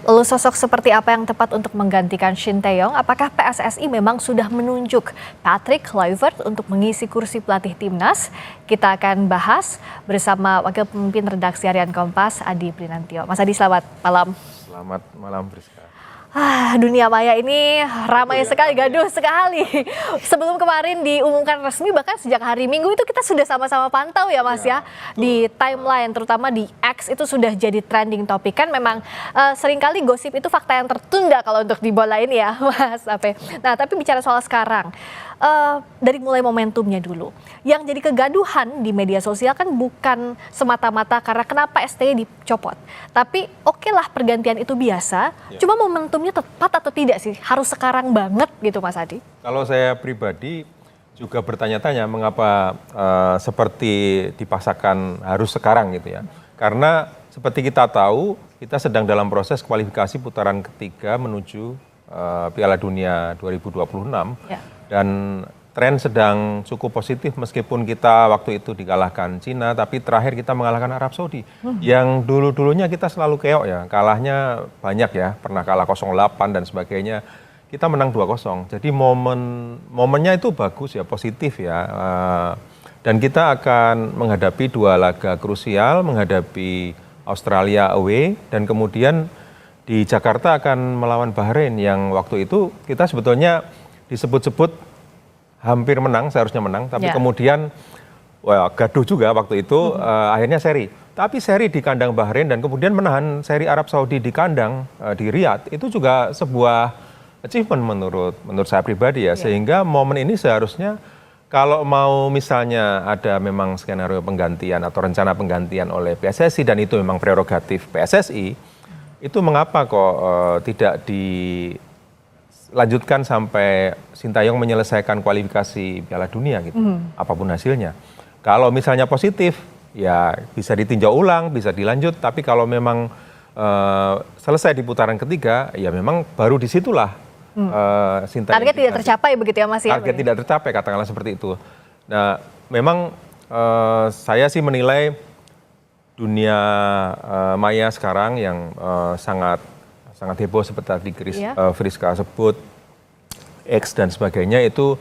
Lalu sosok seperti apa yang tepat untuk menggantikan Shin Tae-yong? Apakah PSSI memang sudah menunjuk Patrick Kluivert untuk mengisi kursi pelatih timnas? Kita akan bahas bersama Wakil Pemimpin Redaksi Harian Kompas, Adi Prinantio. Mas Adi, selamat malam. Selamat malam, Priska. Dunia maya ini ramai sekali, gaduh sekali. Sebelum kemarin diumumkan resmi, bahkan sejak hari Minggu itu kita sudah sama-sama pantau ya Mas ya. Di timeline, terutama di X itu sudah jadi trending topik. Kan memang seringkali gosip itu fakta yang tertunda kalau untuk di bola ini ya Mas Ape. Nah tapi bicara soal sekarang, dari mulai momentumnya dulu. Yang jadi kegaduhan di media sosial kan bukan semata-mata karena kenapa STY dicopot. Tapi okelah pergantian itu biasa, cuma momentumnya tepat atau tidak sih? Harus sekarang banget gitu Mas Adi? Kalau saya pribadi juga bertanya-tanya mengapa seperti dipaksakan harus sekarang gitu ya. Karena seperti kita tahu, kita sedang dalam proses kualifikasi putaran ketiga menuju Piala Dunia 2026. Ya. Dan tren sedang cukup positif meskipun kita waktu itu dikalahkan Cina, tapi terakhir kita mengalahkan Arab Saudi. Yang dulu-dulunya kita selalu keok ya, kalahnya banyak ya, pernah kalah 0-8 dan sebagainya. Kita menang 2-0. Jadi momennya itu bagus ya, positif ya. Dan kita akan menghadapi dua laga krusial, menghadapi Australia away dan kemudian di Jakarta akan melawan Bahrain yang waktu itu kita sebetulnya disebut-sebut hampir menang, seharusnya menang, tapi kemudian gaduh juga waktu itu, akhirnya seri. Tapi seri di kandang Bahrain dan kemudian menahan seri Arab Saudi di kandang di Riyadh, itu juga sebuah achievement menurut saya pribadi ya. Sehingga momen ini seharusnya kalau mau misalnya ada memang skenario penggantian atau rencana penggantian oleh PSSI dan itu memang prerogatif PSSI, itu mengapa kok tidak dilanjutkan sampai Shin Tae-yong menyelesaikan kualifikasi Piala Dunia gitu, apapun hasilnya. Kalau misalnya positif, ya bisa ditinjau ulang, bisa dilanjut. Tapi kalau memang selesai di putaran ketiga, ya memang baru disitulah Shin Tae-yong target tidak tercapai begitu ya Mas ya? Target tidak tercapai, katakanlah seperti itu. Nah, memang saya sih menilai dunia maya sekarang yang sangat heboh seperti tadi Friska sebut, X dan sebagainya itu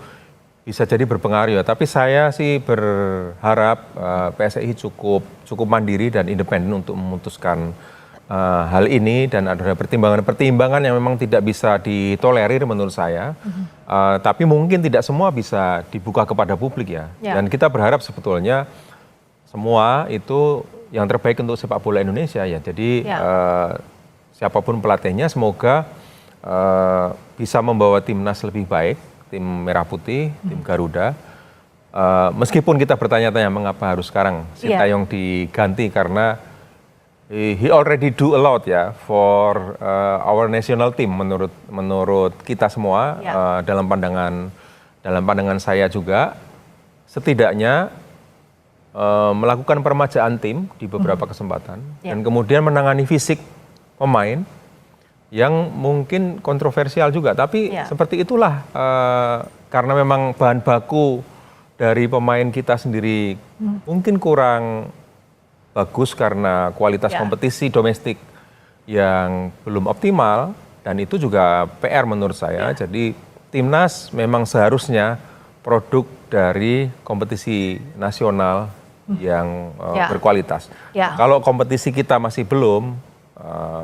bisa jadi berpengaruh ya. Tapi saya sih berharap PSSI cukup mandiri dan independen untuk memutuskan hal ini dan ada pertimbangan yang memang tidak bisa ditolerir menurut saya. Tapi mungkin tidak semua bisa dibuka kepada publik ya. Dan kita berharap sebetulnya semua itu yang terbaik untuk sepak bola Indonesia ya. Jadi siapapun pelatihnya semoga bisa membawa timnas lebih baik, tim Merah Putih, tim Garuda. Meskipun kita bertanya-tanya mengapa harus sekarang Shin Tae-yong diganti karena he already do a lot ya for our national team menurut kita semua dalam pandangan saya juga setidaknya melakukan permajaan tim di beberapa kesempatan dan kemudian menangani fisik pemain yang mungkin kontroversial juga, tapi seperti itulah karena memang bahan baku dari pemain kita sendiri mungkin kurang bagus karena kualitas kompetisi domestik yang belum optimal dan itu juga PR menurut saya. Jadi timnas memang seharusnya produk dari kompetisi nasional yang berkualitas. Kalau kompetisi kita masih belum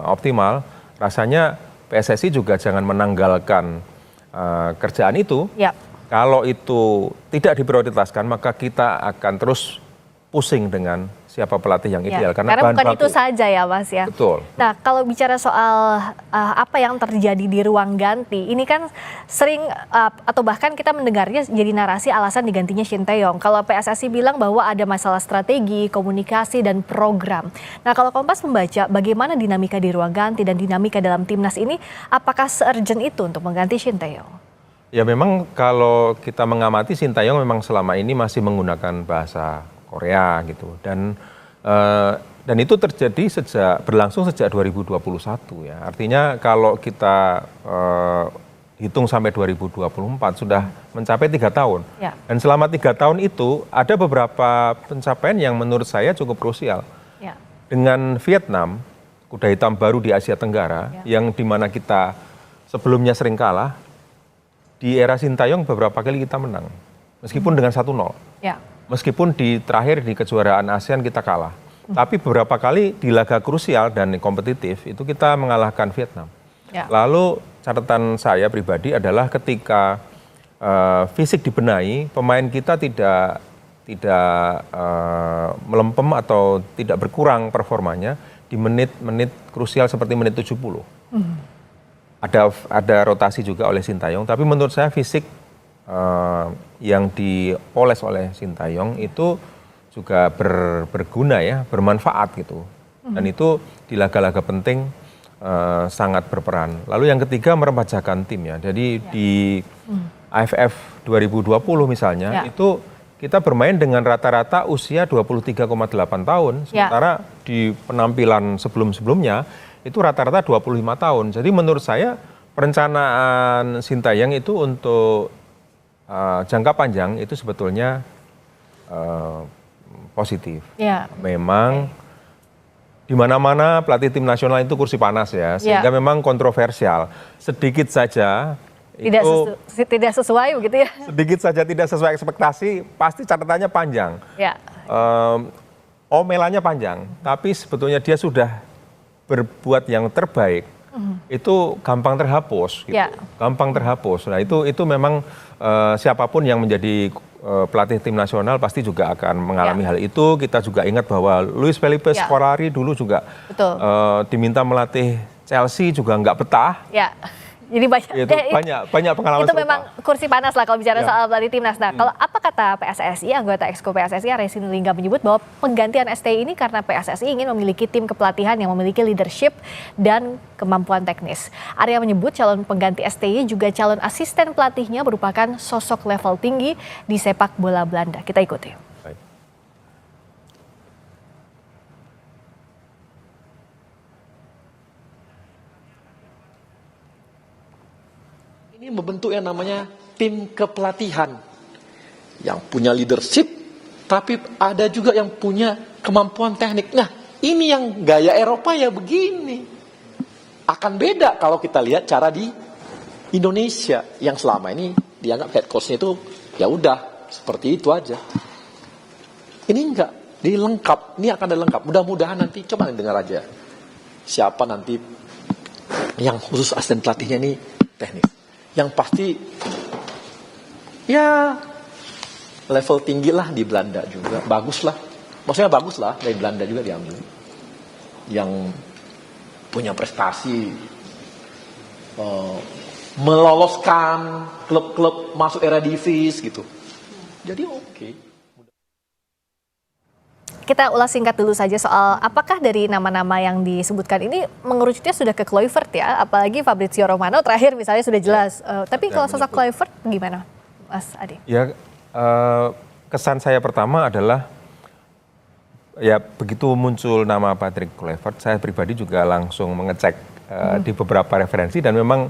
optimal, rasanya PSSI juga jangan menanggalkan kerjaan itu. Kalau itu tidak diprioritaskan, maka kita akan terus pusing dengan siapa pelatih yang ideal. Karena bukan itu saja ya Mas ya. Betul. Nah kalau bicara soal apa yang terjadi di ruang ganti, ini kan sering atau bahkan kita mendengarnya jadi narasi alasan digantinya Shin Tae-yong. Kalau PSSI bilang bahwa ada masalah strategi, komunikasi, dan program. Nah kalau Kompas membaca bagaimana dinamika di ruang ganti dan dinamika dalam timnas ini, apakah se-urgent itu untuk mengganti Shin Tae-yong? Ya memang kalau kita mengamati Shin Tae-yong memang selama ini masih menggunakan bahasa Korea gitu dan itu terjadi berlangsung sejak 2021 ya. Artinya kalau kita hitung sampai 2024 sudah mencapai 3 tahun. Dan selama 3 tahun itu ada beberapa pencapaian yang menurut saya cukup krusial. Dengan Vietnam kuda hitam baru di Asia Tenggara, yang dimana kita sebelumnya sering kalah. Di era Sintayong beberapa kali kita menang, meskipun dengan 1-0. Ya. Meskipun di terakhir di kejuaraan ASEAN kita kalah. Tapi beberapa kali di laga krusial dan kompetitif itu kita mengalahkan Vietnam. Ya. Lalu catatan saya pribadi adalah ketika fisik dibenahi, pemain kita tidak melempem atau tidak berkurang performanya di menit-menit krusial seperti menit 70. Ada rotasi juga oleh Sintayong, tapi menurut saya fisik yang dipoles oleh Sintayong itu juga berguna ya, bermanfaat gitu. Dan itu di laga-laga penting sangat berperan. Lalu yang ketiga meremajakan tim ya. Jadi di AFF 2020 misalnya itu kita bermain dengan rata-rata usia 23,8 tahun. Sementara di penampilan sebelum-sebelumnya itu rata-rata 25 tahun. Jadi menurut saya perencanaan Sintayong itu untuk jangka panjang itu sebetulnya positif. Ya. Memang di mana-mana pelatih tim nasional itu kursi panas ya, sehingga memang kontroversial. Sedikit saja tidak sesuai begitu ya. Sedikit saja tidak sesuai ekspektasi, pasti catatannya panjang. Ya. Omelannya panjang, tapi sebetulnya dia sudah berbuat yang terbaik, itu gampang terhapus, gitu. Gampang terhapus. Nah itu memang siapapun yang menjadi pelatih tim nasional pasti juga akan mengalami hal itu. Kita juga ingat bahwa Luis Felipe Scolari dulu juga diminta melatih Chelsea juga nggak betah. Jadi banyak pengalaman itu memang kursi panas lah kalau bicara soal pelatih timnas. Nah, kalau apa kata PSSI, anggota Exco PSSI Resi Nulingga menyebut bahwa penggantian STI ini karena PSSI ingin memiliki tim kepelatihan yang memiliki leadership dan kemampuan teknis. Arya menyebut calon pengganti STI juga calon asisten pelatihnya merupakan sosok level tinggi di sepak bola Belanda. Kita ikuti. Ini membentuk yang namanya tim kepelatihan yang punya leadership, tapi ada juga yang punya kemampuan teknik. Nah, ini yang gaya Eropa ya begini. Akan beda kalau kita lihat cara di Indonesia yang selama ini dianggap head coach-nya itu ya udah seperti itu aja. Ini enggak, ini lengkap. Ini akan ada lengkap. Mudah-mudahan nanti coba dengar aja siapa nanti yang khusus asisten pelatihnya ini teknik. Yang pasti ya level tinggi lah di Belanda juga, bagus lah, maksudnya bagus lah dari Belanda juga diambil, yang punya prestasi, meloloskan klub-klub masuk era divis gitu, jadi oke. Kita ulas singkat dulu saja soal apakah dari nama-nama yang disebutkan ini mengerucutnya sudah ke Kluivert ya, apalagi Fabrizio Romano terakhir misalnya sudah jelas. Tapi kalau sosok Kluivert gimana, Mas Adi? Ya, kesan saya pertama adalah ya begitu muncul nama Patrick Kluivert, saya pribadi juga langsung mengecek di beberapa referensi dan memang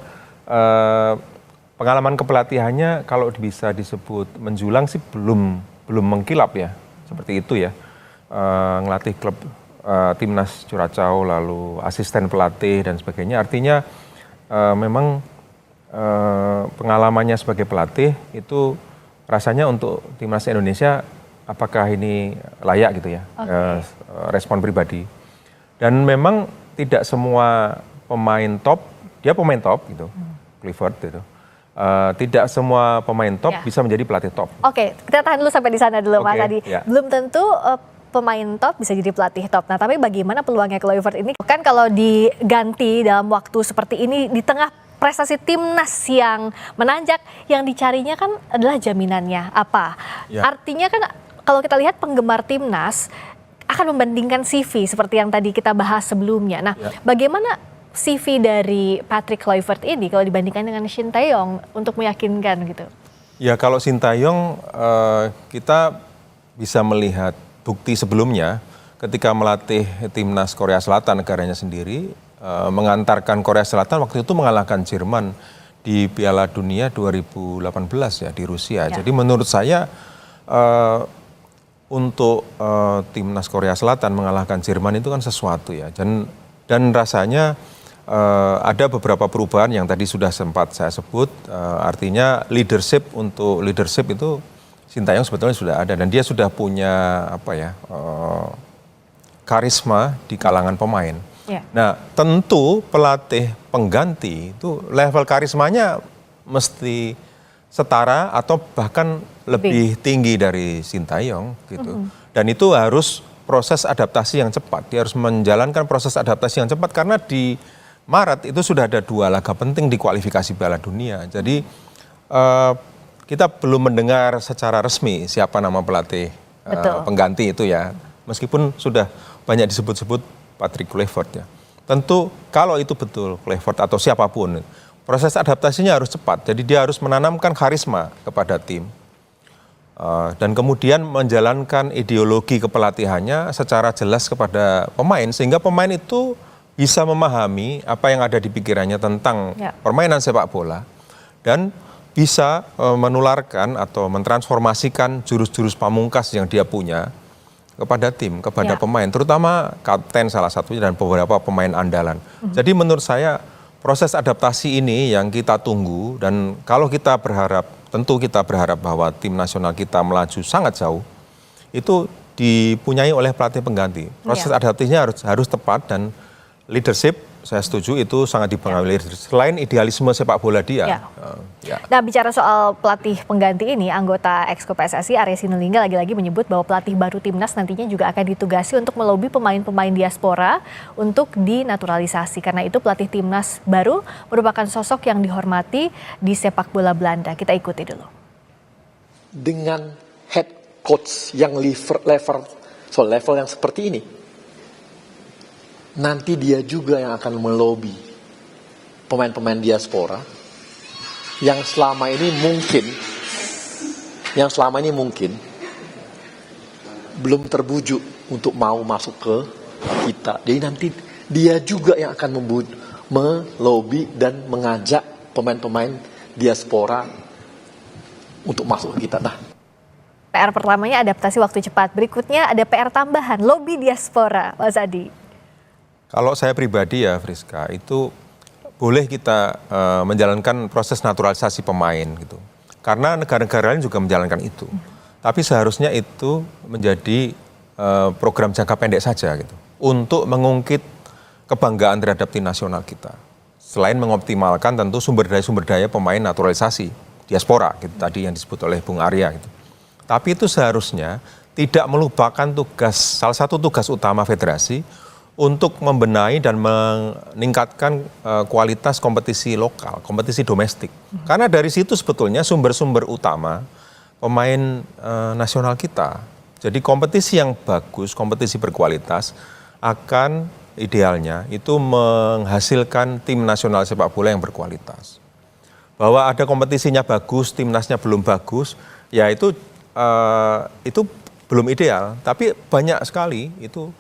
pengalaman kepelatihannya kalau bisa disebut menjulang sih belum mengkilap ya, seperti itu ya. Ngelatih klub timnas Curaçao, lalu asisten pelatih dan sebagainya. Artinya memang pengalamannya sebagai pelatih itu rasanya untuk timnas Indonesia apakah ini layak gitu ya, respon pribadi. Dan memang tidak semua pemain top, dia pemain top gitu, Kluivert gitu. Tidak semua pemain top bisa menjadi pelatih top. Oke, kita tahan dulu sampai di sana dulu Mas Adi. Belum tentu pemain top bisa jadi pelatih top. Nah, tapi bagaimana peluangnya Kluivert ini? Kan kalau diganti dalam waktu seperti ini di tengah prestasi timnas yang menanjak, yang dicarinya kan adalah jaminannya apa? Artinya kan kalau kita lihat penggemar timnas akan membandingkan CV seperti yang tadi kita bahas sebelumnya. Nah, bagaimana CV dari Patrick Kluivert ini kalau dibandingkan dengan Sintayong untuk meyakinkan gitu? Ya, kalau Sintayong kita bisa melihat bukti sebelumnya ketika melatih timnas Korea Selatan negaranya sendiri, mengantarkan Korea Selatan waktu itu mengalahkan Jerman di Piala Dunia 2018 ya di Rusia. Jadi menurut saya untuk timnas Korea Selatan mengalahkan Jerman itu kan sesuatu ya. Dan Dan rasanya ada beberapa perubahan yang tadi sudah sempat saya sebut, artinya leadership itu Sintayong sebetulnya sudah ada dan dia sudah punya karisma di kalangan pemain. Ya. Nah, tentu pelatih pengganti itu level karismanya mesti setara atau bahkan lebih tinggi dari Sintayong gitu. Dan itu harus proses adaptasi yang cepat. Dia harus menjalankan proses adaptasi yang cepat karena di Maret itu sudah ada 2 laga penting di kualifikasi Piala Dunia. Jadi kita belum mendengar secara resmi siapa nama pelatih pengganti itu ya. Meskipun sudah banyak disebut-sebut Patrick Kluivert ya. Tentu kalau itu betul Kluivert atau siapapun, proses adaptasinya harus cepat. Jadi dia harus menanamkan karisma kepada tim. Dan kemudian menjalankan ideologi kepelatihannya secara jelas kepada pemain. Sehingga pemain itu bisa memahami apa yang ada di pikirannya tentang permainan sepak bola. Dan bisa menularkan atau mentransformasikan jurus-jurus pamungkas yang dia punya kepada tim, kepada pemain, terutama kapten salah satunya dan beberapa pemain andalan. Jadi menurut saya proses adaptasi ini yang kita tunggu dan kalau kita berharap, tentu kita berharap bahwa tim nasional kita melaju sangat jauh, itu dipunyai oleh pelatih pengganti. Proses adaptasinya harus tepat dan leadership, saya setuju itu sangat dipengaruhi selain idealisme sepak bola dia. Nah, bicara soal pelatih pengganti ini, anggota Exco PSSI Arya Sinulinga lagi-lagi menyebut bahwa pelatih baru timnas nantinya juga akan ditugasi untuk melobi pemain-pemain diaspora untuk dinaturalisasi. Karena itu pelatih timnas baru merupakan sosok yang dihormati di sepak bola Belanda. Kita ikuti dulu. Dengan head coach yang level yang seperti ini, nanti dia juga yang akan melobi pemain-pemain diaspora yang selama ini mungkin belum terbujuk untuk mau masuk ke kita. Jadi nanti dia juga yang akan melobi dan mengajak pemain-pemain diaspora untuk masuk ke kita. Nah, PR pertamanya adaptasi waktu cepat, berikutnya ada PR tambahan, lobi diaspora, Mas Adi. Kalau saya pribadi ya Friska, itu boleh kita menjalankan proses naturalisasi pemain gitu. Karena negara-negara lain juga menjalankan itu. Tapi seharusnya itu menjadi program jangka pendek saja gitu. Untuk mengungkit kebanggaan terhadap tim nasional kita. Selain mengoptimalkan tentu sumber daya pemain naturalisasi, diaspora gitu, tadi yang disebut oleh Bung Arya gitu. Tapi itu seharusnya tidak melupakan salah satu tugas utama federasi untuk membenahi dan meningkatkan kualitas kompetisi lokal, kompetisi domestik. Karena dari situ sebetulnya sumber-sumber utama pemain nasional kita. Jadi kompetisi yang bagus, kompetisi berkualitas akan idealnya itu menghasilkan tim nasional sepak bola yang berkualitas. Bahwa ada kompetisinya bagus, timnasnya belum bagus, ya itu belum ideal. Tapi banyak sekali itu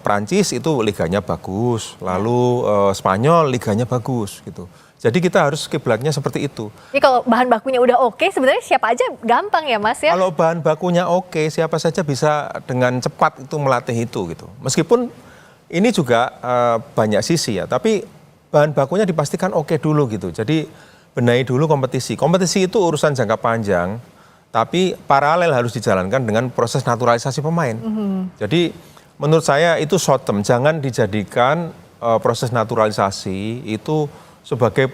Prancis itu liganya bagus, lalu Spanyol liganya bagus gitu. Jadi kita harus kiblatnya seperti itu. Jadi kalau bahan bakunya udah oke, sebenarnya siapa aja gampang ya Mas ya? Kalau bahan bakunya oke, siapa saja bisa dengan cepat itu melatih itu gitu. Meskipun ini juga banyak sisi ya, tapi bahan bakunya dipastikan oke dulu gitu. Jadi benahi dulu kompetisi. Kompetisi itu urusan jangka panjang, tapi paralel harus dijalankan dengan proses naturalisasi pemain. Jadi menurut saya itu short term, jangan dijadikan proses naturalisasi itu sebagai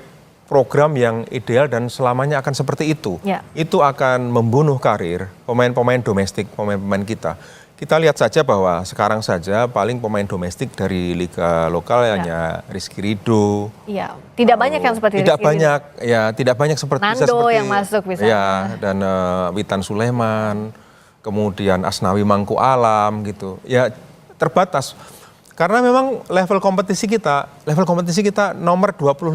program yang ideal dan selamanya akan seperti itu. Itu akan membunuh karir pemain-pemain domestik, pemain-pemain kita. Kita lihat saja bahwa sekarang saja paling pemain domestik dari liga lokal hanya Rizky Ridho. Iya, tidak banyak yang seperti tidak Rizky banyak, Ridho. Ya tidak banyak seperti Nando yang masuk misalnya. Ya, dan Witan Sulaiman, kemudian Asnawi Mangku Alam gitu. Ya terbatas. Karena memang level kompetisi kita nomor 25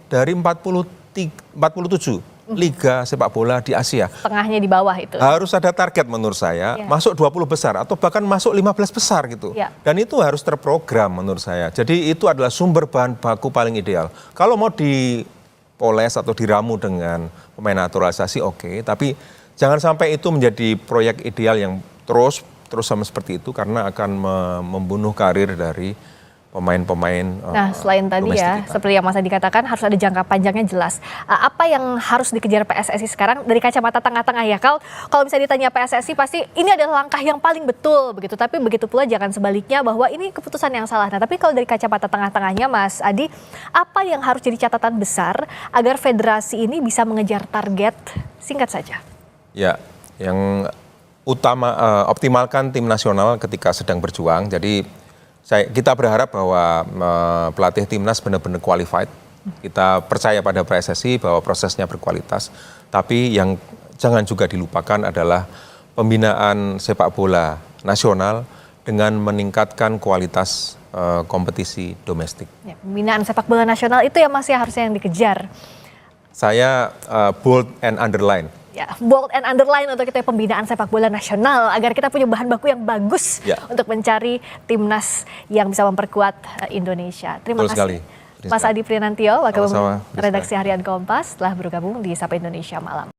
dari 47 liga sepak bola di Asia. Tengahnya di bawah itu. Harus ada target menurut saya, masuk 20 besar atau bahkan masuk 15 besar gitu. Dan itu harus terprogram menurut saya. Jadi itu adalah sumber bahan baku paling ideal. Kalau mau dipoles atau diramu dengan pemain naturalisasi oke, tapi jangan sampai itu menjadi proyek ideal yang terus sama seperti itu karena akan membunuh karir dari pemain-pemain Nah, selain tadi domestik ya, kita. seperti yang Mas Adi katakan harus ada jangka panjangnya jelas. Apa yang harus dikejar PSSI sekarang dari kacamata tengah-tengah ya? Kalau bisa ditanya PSSI pasti ini adalah langkah yang paling betul begitu. Tapi begitu pula jangan sebaliknya bahwa ini keputusan yang salah. Nah, tapi kalau dari kacamata tengah-tengahnya Mas Adi, apa yang harus jadi catatan besar agar federasi ini bisa mengejar target? Singkat saja. Ya, yang utama optimalkan tim nasional ketika sedang berjuang. Jadi kita berharap bahwa pelatih timnas benar-benar qualified. Kita percaya pada PSSI bahwa prosesnya berkualitas. Tapi yang jangan juga dilupakan adalah pembinaan sepak bola nasional dengan meningkatkan kualitas kompetisi domestik. Ya, pembinaan sepak bola nasional itu ya Mas ya harusnya yang dikejar. Saya bold and underline. Ya, bold and underline untuk kita pembinaan sepak bola nasional agar kita punya bahan baku yang bagus untuk mencari timnas yang bisa memperkuat Indonesia. Terima kasih. Mas Adi Prinantio, Wakil Redaksi Harian Kompas telah bergabung di Sapa Indonesia Malam.